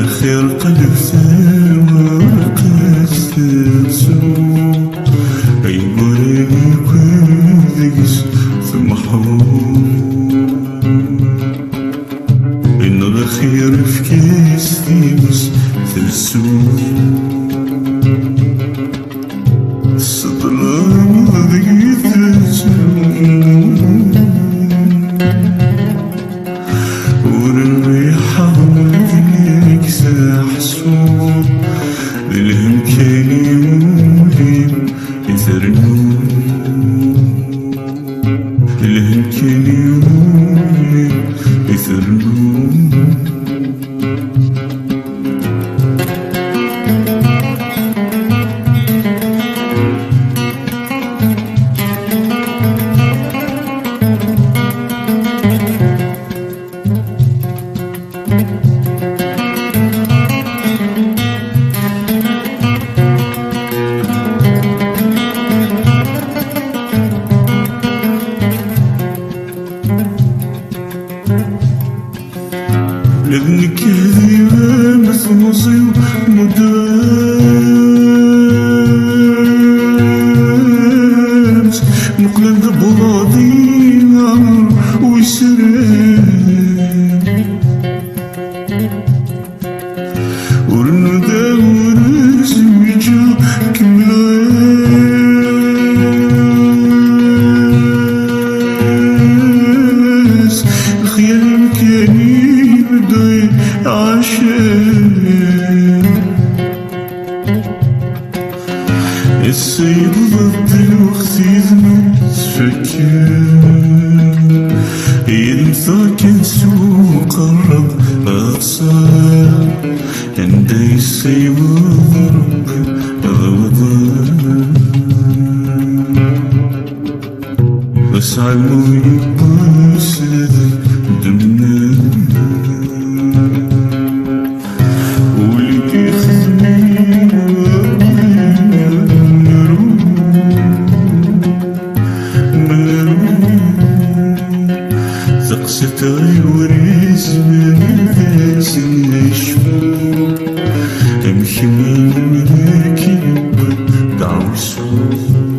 خير قلب ثوار قسلسو أي مريم كذيس ثم إنه الخير في كيس ديس ثلسو السطلام ذي ثلسو والريحة ذيك ساحسو للهم كليوم يثرنو للهم كليوم يثرنو لابنك هذي مثوصي مدامس مقلب بلاضي عمر ويسرين ورندا ورزوجة كملاس الخيال مكاني بدي عشان السيد ضد وختيزنا تفكر ينفع كان سوق الرب أصار عندي السيد ضرب غضب بس علمو يبوس دمنا ولكي ستاي وريز من ذاس النشفو امشي من ملاكي دعوة